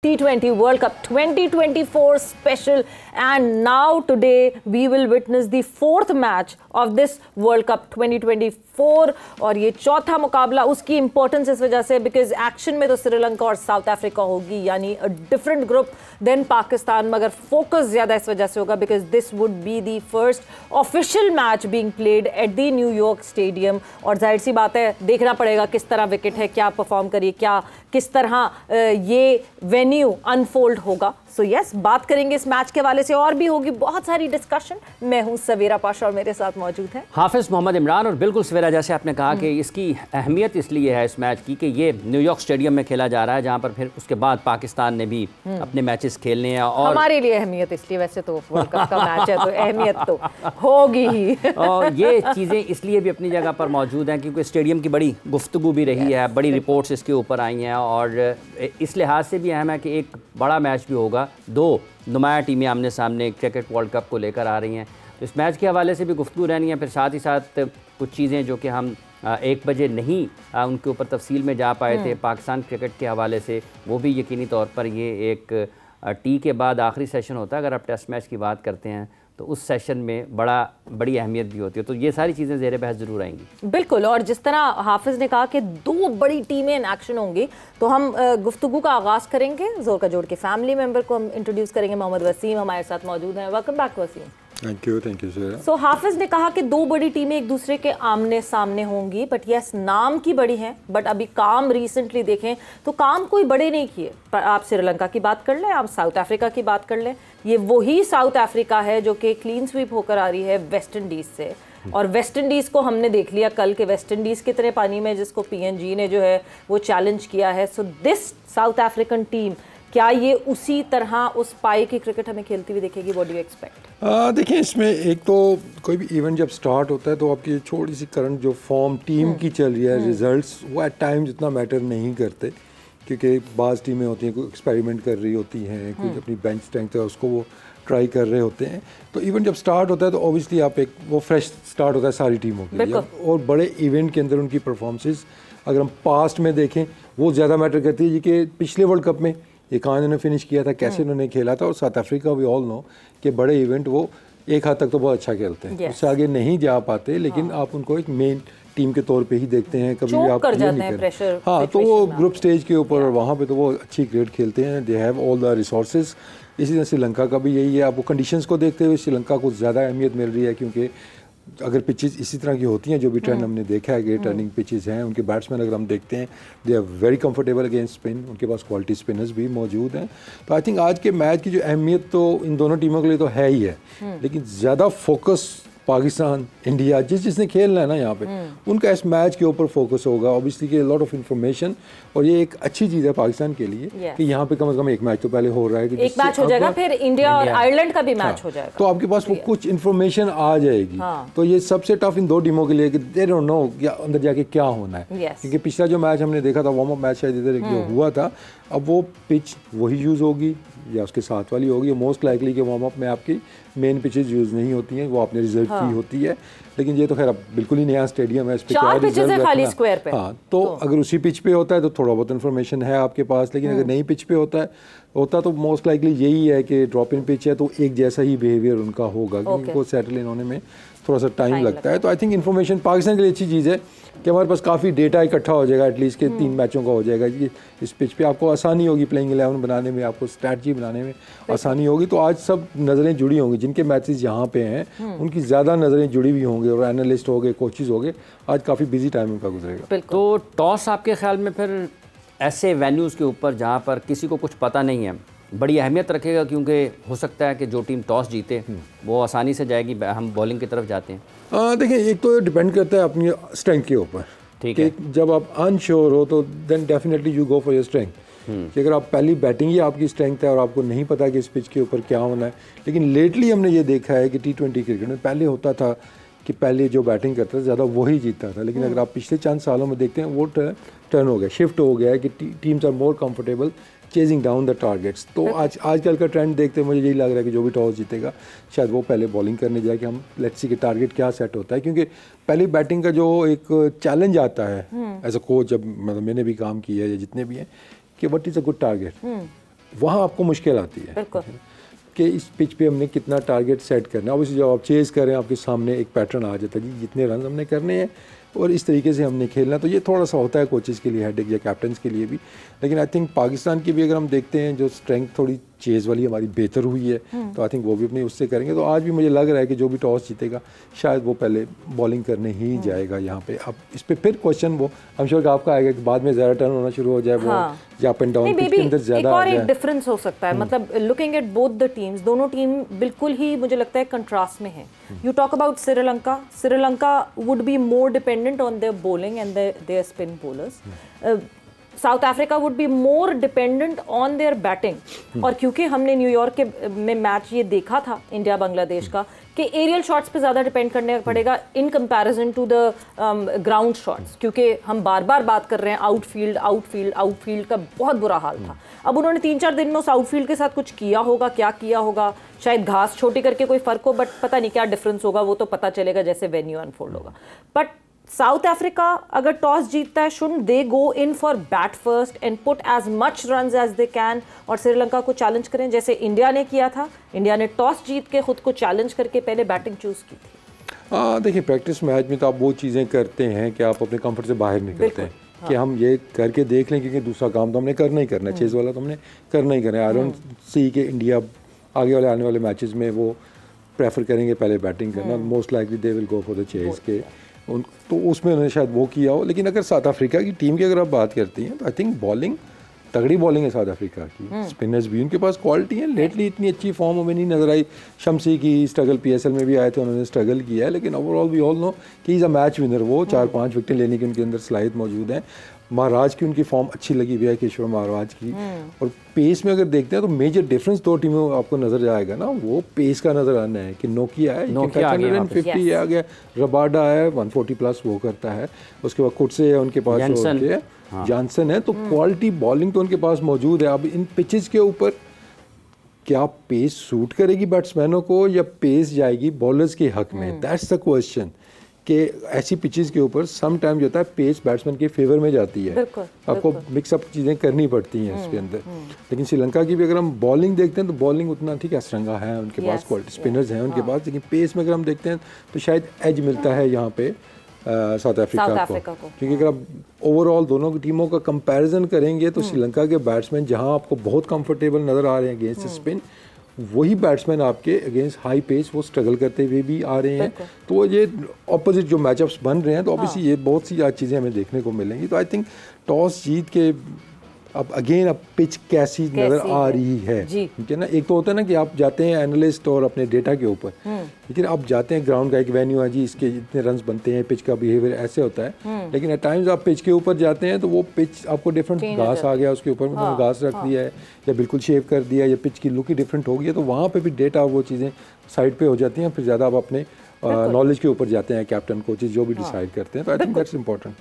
T20 World Cup 2024 special, and now today we will witness the fourth match of this World Cup 2024 और ये चौथा मुकाबला उसकी importance इस वजह से बिकॉज एक्शन में तो श्रीलंका और साउथ अफ्रीका होगी, यानी a different group than Pakistan, मगर फोकस ज़्यादा इस वजह से होगा because this would be the first official match being played at the New York stadium. और जाहिर सी बात है, देखना पड़ेगा किस तरह विकेट है, क्या परफॉर्म करिए, क्या किस तरह ये वेन्यू अनफोल्ड होगा। सो यस, बात करेंगे इस मैच के हवाले से, और भी होगी बहुत सारी डिस्कशन। मैं हूं सवेरा पाशा और मेरे साथ मौजूद है हाफिज मोहम्मद इमरान। और बिल्कुल सवेरा, जैसे आपने कहा कि इसकी अहमियत इसलिए है इस मैच की कि ये न्यूयॉर्क स्टेडियम में खेला जा रहा है, जहां पर फिर उसके बाद पाकिस्तान ने भी अपने मैचेस खेलने हैं। और हमारे लिए अहमियत इसलिए, वैसे तो वर्ल्ड कप का मैच है तो अहमियत तो होगी ही। और ये चीज़ें इसलिए भी अपनी जगह पर मौजूद हैं क्योंकि स्टेडियम की बड़ी गुफ्तगू भी रही है, बड़ी रिपोर्ट्स इसके ऊपर आई हैं, और इस लिहाज से भी अहम है कि एक बड़ा मैच भी होगा। दो नुमाया टीमें आमने सामने क्रिकेट वर्ल्ड कप को लेकर आ रही हैं, तो इस मैच के हवाले से भी गुफ्तगू रहनी है। फिर साथ ही साथ कुछ चीज़ें जो कि हम 1 बजे नहीं उनके ऊपर तफसील में जा पाए थे पाकिस्तान क्रिकेट के हवाले से, वो भी यकीनी तौर पर ये एक टी के बाद आखिरी सेशन होता है। अगर आप टेस्ट मैच की बात करते हैं तो उस सेशन में बड़ी अहमियत भी होती है, तो ये सारी चीज़ें ज़ेरे बहस ज़रूर आएंगी। बिल्कुल, और जिस तरह हाफिज़ ने कहा कि 2 बड़ी टीमें इन एक्शन होंगी, तो हम गुफ्तगू का आगाज़ करेंगे। जोर का जोड़ के फैमिली मेंबर को हम इंट्रोड्यूस करेंगे। मोहम्मद वसीम हमारे साथ मौजूद हैं। Welcome back Wasim. Thank you sir. So Hafeez ने कहा कि 2 बड़ी टीमें एक दूसरे के आमने सामने होंगी, बट यस नाम की बड़ी हैं, बट अभी काम रिसेंटली देखें तो काम कोई बड़े नहीं किए। पर आप श्रीलंका की बात कर लें, आप साउथ अफ्रीका की बात कर लें, ये वही साउथ अफ्रीका है जो कि क्लीन स्वीप होकर आ रही है वेस्ट इंडीज़ से। और वेस्ट इंडीज़ को हमने देख लिया कल के वेस्ट इंडीज़ कितने पानी में, जिसको PNG ने जो है वो चैलेंज किया है। So this south African team, क्या ये उसी तरह उस पाई की क्रिकेट हमें खेलती हुई दिखेगी? What do you expect? देखिए, इसमें एक तो कोई भी इवेंट जब स्टार्ट होता है तो आपकी छोटी सी करंट जो फॉर्म टीम की चल रही है, रिजल्ट्स वो एट टाइम्स इतना मैटर नहीं करते, क्योंकि बाज़ टीमें होती हैं कोई एक्सपेरिमेंट कर रही होती हैं, कोई अपनी बेंच स्ट्रेंथ है उसको वो ट्राई कर रहे होते हैं। तो इवेंट जब स्टार्ट होता है तो ऑब्वियसली आप एक वो फ्रेश स्टार्ट होता है सारी टीमों के लिए, और बड़े इवेंट के अंदर उनकी परफॉर्मेंसेस अगर हम पास्ट में देखें वो ज़्यादा मैटर करती है। कि पिछले वर्ल्ड कप में ये कहाँ इन्होंने फिनिश किया था, कैसे उन्होंने खेला था, और South Africa we all know कि बड़े इवेंट वो एक हद तक तो बहुत अच्छा खेलते हैं, उससे आगे नहीं जा पाते, लेकिन आप उनको एक मेन टीम के तौर पे ही देखते हैं, कभी भी आप कर जाते हैं प्रेशर। हाँ, तो वो ग्रुप स्टेज के ऊपर और वहाँ पे तो वो अच्छी क्रिकेट खेलते हैं, they have all the resources. इसी तरह श्रीलंका का भी यही है। आप वो कंडीशंस को देखते हुए श्रीलंका को ज़्यादा अहमियत मिल रही है, क्योंकि अगर पिचेस इसी तरह की होती हैं, जो भी ट्रेंड हमने देखा है कि टर्निंग पिचेस हैं, उनके बैट्समैन अगर हम देखते हैं they are very comfortable against spin, उनके पास क्वालिटी स्पिनर्स भी मौजूद हैं। तो आई थिंक आज के मैच की जो अहमियत तो इन दोनों टीमों के लिए तो है ही है, लेकिन ज़्यादा फोकस पाकिस्तान इंडिया जिसने खेलना है ना यहाँ पे, उनका इस मैच के ऊपर फोकस होगा। ऑब्वियसली कि लॉट ऑफ इन्फॉर्मेशन, और ये एक अच्छी चीज़ है पाकिस्तान के लिए कि यहाँ पे कम से कम एक मैच तो पहले हो रहा है, कि एक मैच हो जाएगा, फिर इंडिया और आयरलैंड का भी मैच हो जाएगा, तो आपके पास वो कुछ इन्फॉर्मेशन आ जाएगी। तो ये सबसे टफ इन 2 टीमों के लिए कि दे डोंट नो अंदर जाके क्या होना है, क्योंकि पिछला जो मैच हमने देखा था वार्म अप मैच शायद इधर जो हुआ था, अब वो पिच वही यूज़ होगी या उसके साथ वाली होगी। मोस्ट लाइकली कि वार्म अप में आपकी मेन पिचेज यूज़ नहीं होती हैं, वो आपने रिजर्व की होती है। लेकिन ये तो खैर अब बिल्कुल ही नया स्टेडियम है, इस पे क्या रिजर्व है खाली स्क्वायर पे। हाँ, तो अगर उसी पिच पे होता है तो थोड़ा बहुत इन्फॉर्मेशन है आपके पास, लेकिन अगर नई पिच पे होता तो मोस्ट लाइकली यही है कि ड्रॉप इन पिच है तो एक जैसा ही बिहेवियर उनका होगा, क्योंकि उनको सेटल इन होने में थोड़ा सा टाइम लगता है। तो आई थिंक इन्फॉर्मेशन पाकिस्तान के लिए अच्छी चीज़ है कि हमारे पास काफ़ी डेटा इकट्ठा हो जाएगा, एटलीस्ट के 3 मैचों का हो जाएगा। ये इस पिच पे आपको आसानी होगी प्लेइंग 11 बनाने में, आपको स्ट्रैटेजी बनाने में आसानी होगी। तो आज सब नज़रें जुड़ी होंगी, जिनके मैचेस यहाँ पे हैं उनकी ज़्यादा नज़रें जुड़ी हुई होंगी, और एनालिस्ट हो गए, कोचेज़ हो गए। आज काफ़ी बिजी टाइम उनका गुजरेगा। तो टॉस आपके ख्याल में फिर ऐसे वेन्यूज़ के ऊपर जहाँ पर किसी को कुछ पता नहीं है बड़ी अहमियत रखेगा, क्योंकि हो सकता है कि जो टीम टॉस जीते वो आसानी से जाएगी, हम बॉलिंग की तरफ जाते हैं। देखिए, एक तो डिपेंड करता है अपनी स्ट्रेंथ के ऊपर, ठीक है। जब आप अनश्योर हो तो then definitely you go for your strength. कि अगर आप पहली बैटिंग ही आपकी स्ट्रेंथ है और आपको नहीं पता कि इस पिच के ऊपर क्या होना है, लेकिन लेटली हमने ये देखा है कि T20 क्रिकेट में पहले होता था कि पहले जो बैटिंग करता था ज़्यादा वही जीतता था, लेकिन अगर आप पिछले चंद सालों में देखते हैं वो टर्न हो गया, शिफ्ट हो गया है कि teams are more comfortable chasing down the targets. तो आजकल का ट्रेंड देखते मुझे यही लग रहा है कि जो भी टॉस जीतेगा शायद वो पहले बॉलिंग करने जाए, कि हम लेट्स सी कि टारगेट क्या सेट होता है, क्योंकि पहली बैटिंग का जो एक चैलेंज आता है एज अ कोच, जब मतलब मैंने भी काम किया है या जितने भी हैं, कि what is a good target. वहाँ आपको मुश्किल आती है कि इस पिच पे हमने कितना टारगेट सेट करना है। ऑब्वियसली जब आप चेज़ करें आपके सामने एक पैटर्न आ जाता है जी, जितने रन हमने करने हैं और इस तरीके से हमने खेलना। तो ये थोड़ा सा होता है कोचेज़ के लिए हेडेक या कैप्टन्स के लिए भी। लेकिन आई थिंक पाकिस्तान की भी अगर हम देखते हैं जो स्ट्रेंथ थोड़ी चेज़ वाली हमारी बेहतर हुई है, तो आई थिंक वो भी अपनी उससे करेंगे। तो आज भी मुझे लग रहा है कि जो भी टॉस जीतेगा शायद वो पहले बॉलिंग करने ही जाएगा यहाँ पे। अब इस पे फिर क्वेश्चन वो आई एम श्योर कि आपका आएगा कि बाद में ज़्यादा टर्न होना शुरू हो जाए, वो या अप एंड डाउन पिच के अंदर ज़्यादा आ जाए। एक डिफरेंस हो सकता है, मतलब looking at both the teams, दोनों टीम बिल्कुल ही मुझे लगता है कंट्रास्ट में है। You talk about Sri Lanka, Sri Lanka would be more dependent on their bowling and their spin bowlers. South Africa would be more dependent on their batting. और क्योंकि हमने न्यूयॉर्क में मैच ये देखा था इंडिया बांग्लादेश का कि एरियल शॉट्स पे ज़्यादा डिपेंड करने पड़ेगा in comparison to the ground shots, क्योंकि हम बार बार बात कर रहे हैं आउटफील्ड का बहुत बुरा हाल था। अब उन्होंने 3-4 दिन में उस आउटफील्ड के साथ कुछ किया होगा, क्या किया होगा, शायद घास छोटी करके कोई फ़र्क हो, बट पता नहीं क्या डिफरेंस होगा, वो तो पता चलेगा जैसे वेन्यू अनफोल्ड होगा। बट साउथ अफ्रीका अगर टॉस जीतता है, should they go in for bat first and put as much runs as they can और श्रीलंका को चैलेंज करें जैसे इंडिया ने किया था। इंडिया ने टॉस जीत के खुद को चैलेंज करके पहले बैटिंग चूज की थी। देखिए प्रैक्टिस मैच में तो आप वो चीज़ें करते हैं कि आप अपने कंफर्ट से बाहर निकलते हैं कि हम ये करके देख लें, क्योंकि दूसरा काम तो हमने करना ही करना है, चेज़ वाला तो हमने करना ही करना है। आई डोंट सी कि इंडिया आगे वाले आने वाले मैचेस में वो प्रेफर करेंगे पहले बैटिंग करना। Most likely they will go for the Chase के तो उसमें उन्होंने शायद वो किया हो। लेकिन अगर साउथ अफ्रीका की टीम की अगर आप बात करती हैं तो आई थिंक बॉलिंग तगड़ी बॉलिंग है साउथ अफ्रीका की। स्पिनर्स भी उनके पास क्वालिटी है। लेटली इतनी अच्छी फॉर्म हमें नहीं नजर आई। शम्सी की स्ट्रगल PSL में भी आए थे, उन्होंने स्ट्रगल किया है, लेकिन ओवरऑल वी ऑल नो कि इज़ अ मैच विनर। वो 4-5 विकेट लेने की उनके अंदर सलाहियत मौजूद है। महाराज की उनकी फॉर्म अच्छी लगी हुई है, केशव महाराज की। और पेस में अगर देखते हैं तो मेजर डिफरेंस दो टीमों में आपको नजर जाएगा ना, वो पेस का नजर आना है कि नोकिया है 150 आ गया, रबाडा है 140+ वो करता है। उसके बाद खुद से उनके पास जॉनसन है। तो क्वालिटी बॉलिंग तो उनके पास मौजूद है। अब इन पिचेस के ऊपर क्या पेस सूट करेगी बैट्समैनों को या पेस जाएगी बॉलर्स के हक में, दैट्स द क्वेश्चन। कि ऐसी पिचेस के ऊपर सम टाइम जो होता है पेस बैट्समैन के फेवर में जाती है, आपको मिक्सअप चीज़ें करनी पड़ती हैं इसके अंदर। लेकिन श्रीलंका की भी अगर हम बॉलिंग देखते हैं तो बॉलिंग उतना ठीक है, असरंगा है उनके पास, क्वालिटी स्पिनर्स हैं उनके पास, लेकिन पेस में अगर हम देखते हैं तो शायद एज मिलता है यहाँ पे साउथ अफ्रीका को। क्योंकि अगर आप ओवरऑल दोनों की टीमों का कंपैरिजन करेंगे तो श्रीलंका के बैट्समैन जहाँ आपको बहुत कंफर्टेबल नज़र आ रहे हैं अगेंस्ट स्पिन, वही बैट्समैन आपके अगेंस्ट हाई पेस वो स्ट्रगल करते हुए भी आ रहे हैं। तो ये ऑपोजिट जो मैचअप्स बन रहे हैं, तो ऑब्वियसली ये बहुत सी चीज़ें हमें देखने को मिलेंगी। तो आई थिंक टॉस जीत के अब अगेन अब पिच कैसी नज़र आ रही है, ठीक है ना। एक तो होता है ना कि आप जाते हैं एनालिस्ट और अपने डेटा के ऊपर, लेकिन आप जाते हैं ग्राउंड का एक वेन्यू है जी, इसके इतने रन्स बनते हैं, पिच का बिहेवियर ऐसे होता है। लेकिन एट टाइम्स आप पिच के ऊपर जाते हैं तो वो पिच आपको डिफरेंट घास आ गया, उसके ऊपर मतलब घास रख दिया है या बिल्कुल शेव कर दिया या पिच की लुक ही डिफरेंट हो गई है, तो वहाँ पर भी डेटा वो चीज़ें साइड पे हो जाती हैं। फिर ज़्यादा आप अपने नॉलेज के ऊपर जाते हैं, कैप्टन कोचेज जो भी डिसाइड करते हैं। तो आई थिंक दैट्स इंपॉर्टेंट।